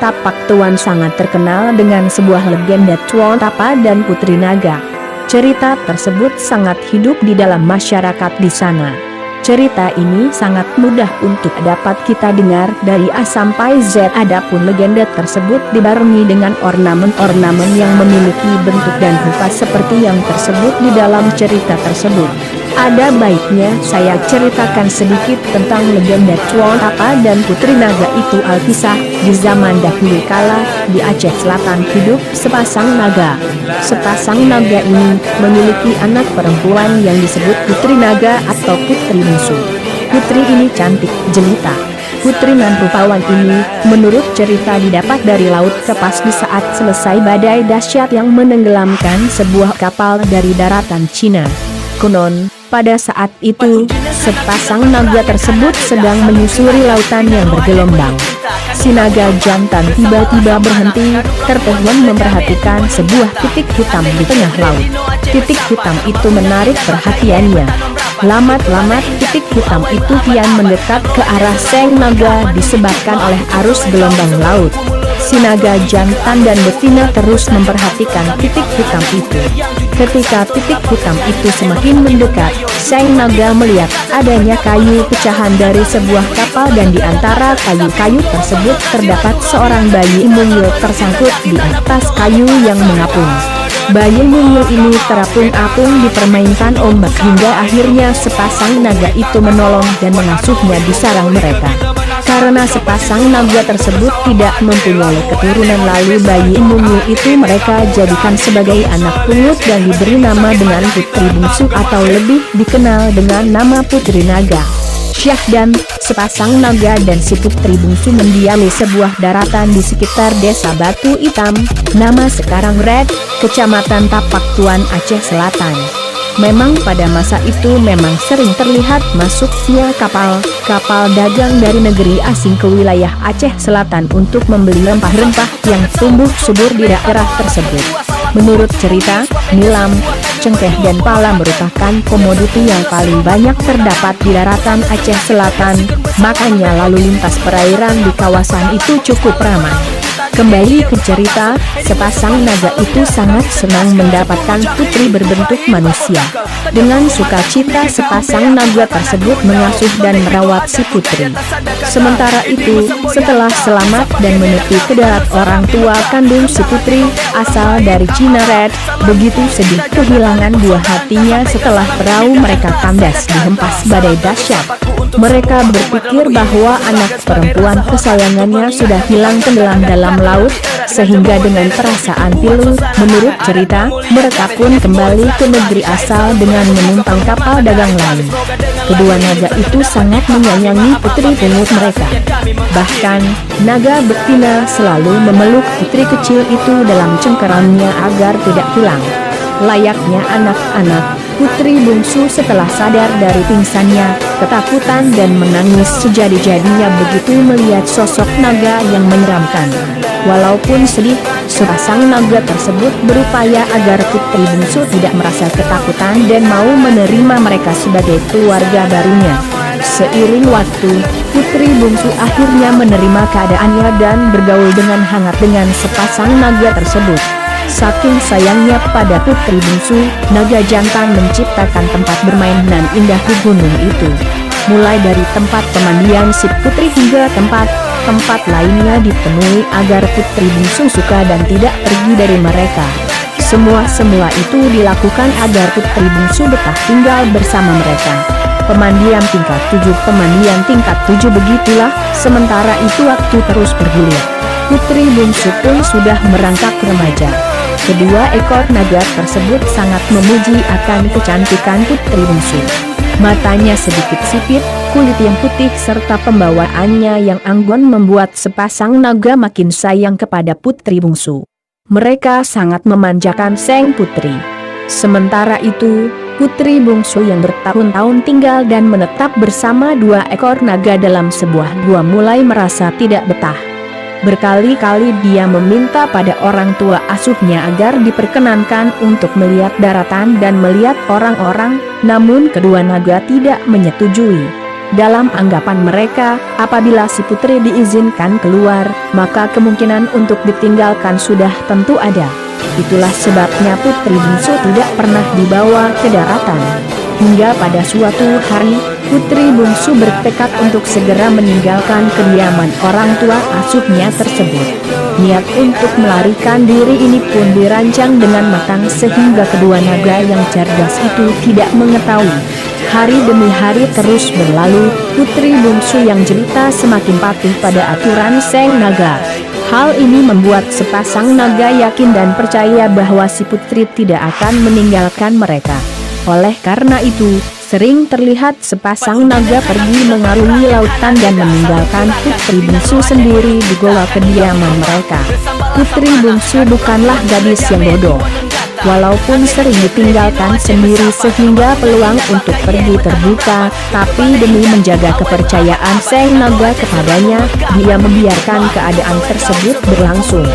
Tapak Tuan sangat terkenal dengan sebuah legenda Tuan Tapa dan Putri Naga. Cerita tersebut sangat hidup di dalam masyarakat di sana. Cerita ini sangat mudah untuk dapat kita dengar dari A sampai Z. Adapun legenda tersebut dibarengi dengan ornamen-ornamen yang memiliki bentuk dan rupa seperti yang tersebut di dalam cerita tersebut. Ada baiknya saya ceritakan sedikit tentang legenda Tuan Tapa dan Putri Naga itu. Alkisah, di zaman dahulu kala, di Aceh Selatan hidup sepasang naga. Sepasang naga ini memiliki anak perempuan yang disebut Putri Naga atau Putri Bungsu. Putri ini cantik jelita. Putri nan rupawan ini menurut cerita didapat dari laut Kepas di saat selesai badai dahsyat yang menenggelamkan sebuah kapal dari daratan Cina. Konon, pada saat itu, sepasang naga tersebut sedang menyusuri lautan yang bergelombang. Si naga jantan tiba-tiba berhenti, tertegun memperhatikan sebuah titik hitam di tengah laut. Titik hitam itu menarik perhatiannya. Lamat-lamat titik hitam itu kian mendekat ke arah sang naga disebabkan oleh arus gelombang laut. Si naga jantan dan betina terus memperhatikan titik hitam itu. Ketika titik hitam itu semakin mendekat, sang naga melihat adanya kayu pecahan dari sebuah kapal dan di antara kayu-kayu tersebut terdapat seorang bayi mungil tersangkut di atas kayu yang mengapung. Bayi mungil ini terapung-apung dipermainkan ombak hingga akhirnya sepasang naga itu menolong dan mengasuhnya di sarang mereka. Karena sepasang naga tersebut tidak mempunyai keturunan, lalu bayi mungil itu mereka jadikan sebagai anak pungut dan diberi nama dengan Putri Bungsu atau lebih dikenal dengan nama Putri Naga. Syahdan, sepasang naga dan si Putri Bungsu mendiami sebuah daratan di sekitar desa Batu Hitam, nama sekarang Red, Kecamatan Tapak Tuan, Aceh Selatan. Memang pada masa itu memang sering terlihat masuknya kapal dagang dari negeri asing ke wilayah Aceh Selatan untuk membeli rempah-rempah yang tumbuh subur di daerah tersebut. Menurut cerita, nilam, cengkeh dan pala merupakan komoditi yang paling banyak terdapat di daratan Aceh Selatan, makanya lalu lintas perairan di kawasan itu cukup ramai. Kembali ke cerita, sepasang naga itu sangat senang mendapatkan putri berbentuk manusia. Dengan sukacita sepasang naga tersebut mengasuh dan merawat si putri. Sementara itu, setelah selamat dan menepi ke darat orang tua kandung si putri, asal dari Cina Red, begitu sedih kehilangan buah hatinya setelah perahu mereka kandas dihempas badai dahsyat. Mereka berpikir bahwa anak perempuan kesayangannya sudah hilang tenggelam dalam laut, sehingga dengan perasaan pilu, menurut cerita, mereka pun kembali ke negeri asal dengan menumpang kapal dagang lain. Kedua naga itu sangat menyayangi putri pungut mereka. Bahkan, naga betina selalu memeluk putri kecil itu dalam cengkeramannya agar tidak hilang. Layaknya anak-anak, Putri Bungsu setelah sadar dari pingsannya, ketakutan dan menangis sejadi-jadinya begitu melihat sosok naga yang menyeramkan. Walaupun sedih, sepasang naga tersebut berupaya agar Putri Bungsu tidak merasa ketakutan dan mau menerima mereka sebagai keluarga barunya. Seiring waktu, Putri Bungsu akhirnya menerima keadaannya dan bergaul dengan hangat dengan sepasang naga tersebut. Saking sayangnya pada Putri Bungsu, naga jantan menciptakan tempat bermain nan indah di gunung itu. Mulai dari tempat pemandian si putri hingga tempat lainnya dipenuhi agar Putri Bungsu suka dan tidak pergi dari mereka. Semua itu dilakukan agar Putri Bungsu betah tinggal bersama mereka. Pemandian tingkat 7 begitulah. Sementara itu waktu terus bergulir. Putri Bungsu pun sudah merangkak remaja. Kedua ekor naga tersebut sangat memuji akan kecantikan Putri Bungsu. Matanya sedikit sipit, kulit yang putih serta pembawaannya yang anggun membuat sepasang naga makin sayang kepada Putri Bungsu. Mereka sangat memanjakan sang putri. Sementara itu, Putri Bungsu yang bertahun-tahun tinggal dan menetap bersama dua ekor naga dalam sebuah gua mulai merasa tidak betah. Berkali-kali dia meminta pada orang tua asuhnya agar diperkenankan untuk melihat daratan dan melihat orang-orang, namun kedua naga tidak menyetujui. Dalam anggapan mereka, apabila si putri diizinkan keluar, maka kemungkinan untuk ditinggalkan sudah tentu ada. Itulah sebabnya putri bungsu tidak pernah dibawa ke daratan. Hingga pada suatu hari, putri bungsu bertekad untuk segera meninggalkan kediaman orang tua asuhnya tersebut. Niat untuk melarikan diri ini pun dirancang dengan matang sehingga kedua naga yang cerdas itu tidak mengetahui. Hari demi hari terus berlalu, putri bungsu yang jelita semakin patuh pada aturan Seng Naga. Hal ini membuat sepasang naga yakin dan percaya bahwa si putri tidak akan meninggalkan mereka. Oleh karena itu, sering terlihat sepasang naga pergi mengarungi lautan dan meninggalkan putri bungsu sendiri di goa kediaman mereka. Putri bungsu bukanlah gadis yang bodoh. Walaupun sering ditinggalkan sendiri sehingga peluang untuk pergi terbuka, tapi demi menjaga kepercayaan Seng Naga kepadanya, dia membiarkan keadaan tersebut berlangsung.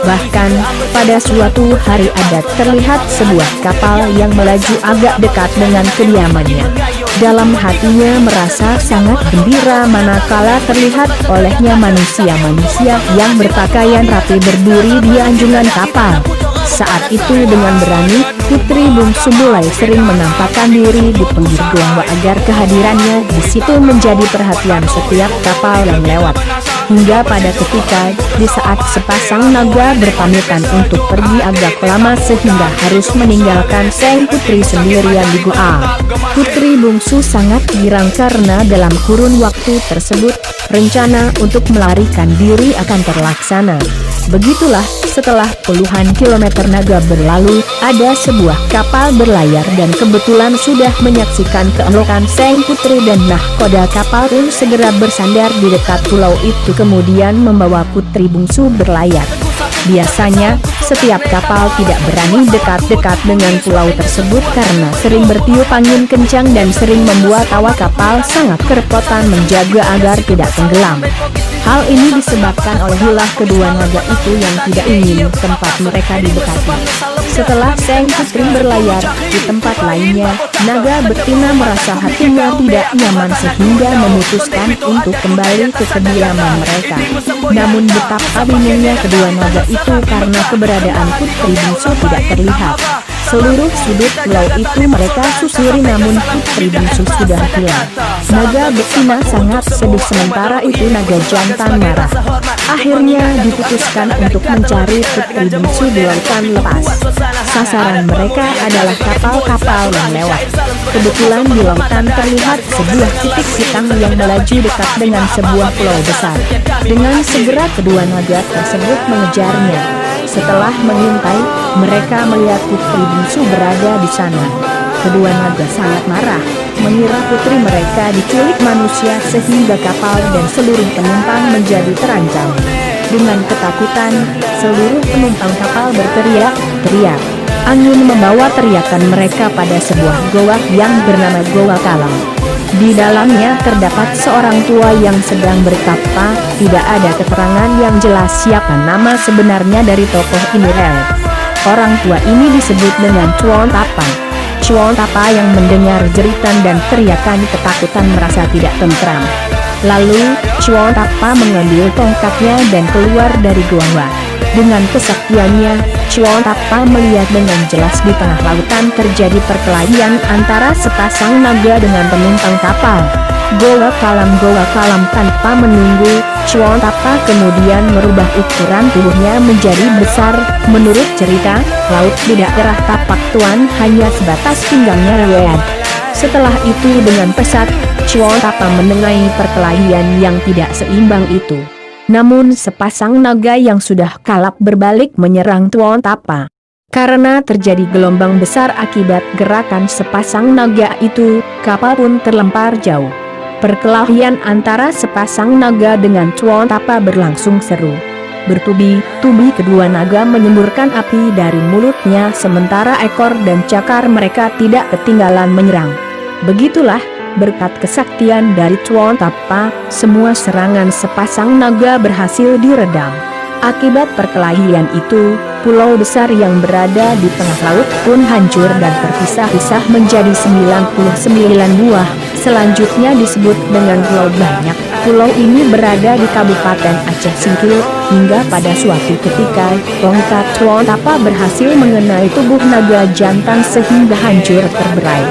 Bahkan, pada suatu hari ada terlihat sebuah kapal yang melaju agak dekat dengan kediamannya. Dalam hatinya merasa sangat gembira manakala terlihat olehnya manusia-manusia yang berpakaian rapi berdiri di anjungan kapal. Saat itu dengan berani, putri bungsu mulai sering menampakkan diri di pinggir goa agar kehadirannya di situ menjadi perhatian setiap kapal yang lewat. Hingga pada ketika, di saat sepasang naga berpamitan untuk pergi agak lama sehingga harus meninggalkan Seng Putri sendirian di goa. Putri bungsu sangat girang karena dalam kurun waktu tersebut, rencana untuk melarikan diri akan terlaksana. Begitulah, setelah puluhan kilometer naga berlalu, ada sebuah kapal berlayar dan kebetulan sudah menyaksikan keelokan Seng Putri dan nahkoda kapal pun segera bersandar di dekat pulau itu kemudian membawa putri bungsu berlayar. Biasanya, setiap kapal tidak berani dekat-dekat dengan pulau tersebut karena sering bertiup angin kencang dan sering membuat awak kapal sangat kerepotan menjaga agar tidak tenggelam. Hal ini disebabkan oleh ulah kedua naga itu yang tidak ingin tempat mereka didekati. Setelah Seng Putri berlayar di tempat lainnya, naga betina merasa hatinya tidak nyaman sehingga memutuskan untuk kembali ke kediaman mereka. Namun betapa bingungnya kedua naga itu karena keberadaan putri bungsu tidak terlihat. Seluruh sudut pulau itu mereka susuri namun putri bungsu sudah hilang. Naga betina sangat sedih sementara itu naga jantan marah. Akhirnya diputuskan untuk mencari putri bungsu di lautan lepas. Sasaran mereka adalah kapal-kapal yang lewat. Kebetulan di lautan terlihat sebuah titik hitam yang melaju dekat dengan sebuah pulau besar. Dengan segera kedua naga tersebut mengejarnya. Setelah mengintai, mereka melihat putri bungsu berada di sana. Kedua naga sangat marah, mengira putri mereka diculik manusia sehingga kapal dan seluruh penumpang menjadi terancam. Dengan ketakutan, seluruh penumpang kapal berteriak-teriak. Angin membawa teriakan mereka pada sebuah goa yang bernama Goa Kalam. Di dalamnya terdapat seorang tua yang sedang bertapa, tidak ada keterangan yang jelas siapa nama sebenarnya dari tokoh ini. Orang tua ini disebut dengan Chuon Tapa. Chuon Tapa yang mendengar jeritan dan teriakan ketakutan merasa tidak tentram. Lalu, Chuon Tapa mengambil tongkatnya dan keluar dari goa. Dengan kesaktiannya, Chuon Tapa melihat dengan jelas di tengah lautan terjadi perkelahian antara sepasang naga dengan penumpang kapal. Goa kalam tanpa menunggu, Chuon Tapa kemudian merubah ukuran tubuhnya menjadi besar. Menurut cerita, laut di daerah Tapak Tuan hanya sebatas pinggangnya Rwead. Setelah itu dengan pesat, Chuon Tapa menengahi perkelahian yang tidak seimbang itu. Namun sepasang naga yang sudah kalap berbalik menyerang Chuon Tapa. Karena terjadi gelombang besar akibat gerakan sepasang naga itu, kapal pun terlempar jauh. Perkelahian antara sepasang naga dengan Chuon Tapa berlangsung seru. Bertubi-tubi kedua naga menyemburkan api dari mulutnya sementara ekor dan cakar mereka tidak ketinggalan menyerang. Begitulah, berkat kesaktian dari Chuon Tapa, semua serangan sepasang naga berhasil diredam. Akibat perkelahian itu, pulau besar yang berada di tengah laut pun hancur dan terpisah-pisah menjadi 99 buah. selanjutnya disebut dengan Pulau Banyak. Pulau ini berada di Kabupaten Aceh Singkil, hingga pada suatu ketika, tongkat Tuan Tapa berhasil mengenai tubuh naga jantan sehingga hancur terberai.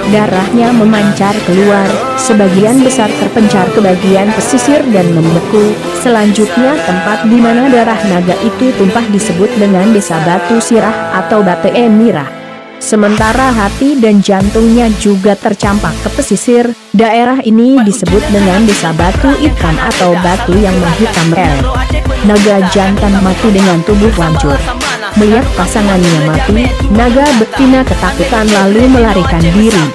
Darahnya memancar keluar, sebagian besar terpencar ke bagian pesisir dan membeku. Selanjutnya tempat di mana darah naga itu tumpah disebut dengan Desa Batu Sirah atau Bate Emirah. Sementara hati dan jantungnya juga tercampak ke pesisir. Daerah ini disebut dengan Desa Batu Hitam atau batu yang menghitam rel. Naga jantan mati dengan tubuh hancur. Melihat pasangannya mati, naga betina ketakutan lalu melarikan diri.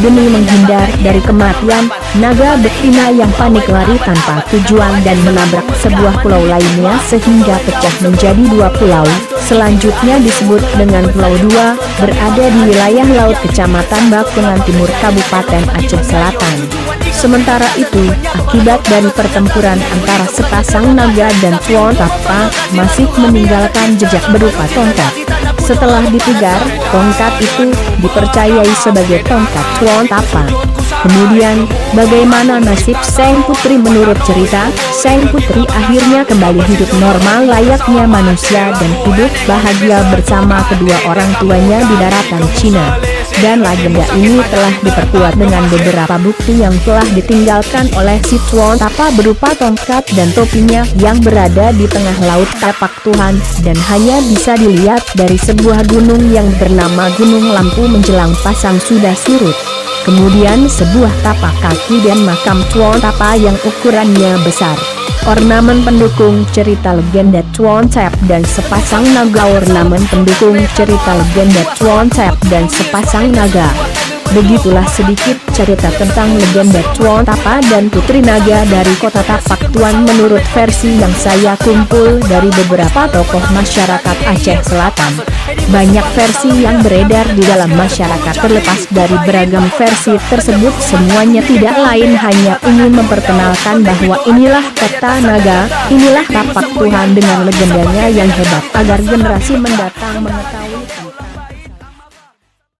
Demi menghindar dari kematian, naga betina yang panik lari tanpa tujuan dan menabrak sebuah pulau lainnya sehingga pecah menjadi 2 pulau. Selanjutnya disebut dengan Pulau Dua, berada di wilayah laut Kecamatan Bakungan Timur Kabupaten Aceh Selatan. Sementara itu, akibat dari pertempuran antara sepasang naga dan Tuan Tapa, masih meninggalkan jejak berupa tongkat. Setelah ditigar, tongkat itu dipercayai sebagai tongkat Tuan Tapa. Kemudian, bagaimana nasib Sang Putri menurut cerita? Sang Putri akhirnya kembali hidup normal layaknya manusia dan hidup bahagia bersama kedua orang tuanya di daratan Cina. Dan legenda ini telah diperkuat dengan beberapa bukti yang telah ditinggalkan oleh si Tuan Tapa berupa tongkat dan topinya yang berada di tengah laut tapak Tuhan dan hanya bisa dilihat dari sebuah gunung yang bernama Gunung Lampu menjelang pasang sudah surut. Kemudian sebuah tapak kaki dan makam Tuan Tapa yang ukurannya besar. Ornamen pendukung cerita legenda Tuan Tap dan sepasang naga. Ornamen pendukung cerita legenda Tuan Tap dan sepasang naga. Begitulah sedikit cerita tentang legenda Tuan Tapa dan Putri Naga dari Kota Tapak Tuan menurut versi yang saya kumpul dari beberapa tokoh masyarakat Aceh Selatan. Banyak versi yang beredar di dalam masyarakat. Terlepas dari beragam versi tersebut, semuanya tidak lain hanya ingin memperkenalkan bahwa inilah Kota Naga, inilah Tapak Tuhan dengan legendanya yang hebat agar generasi mendatang mengetahui.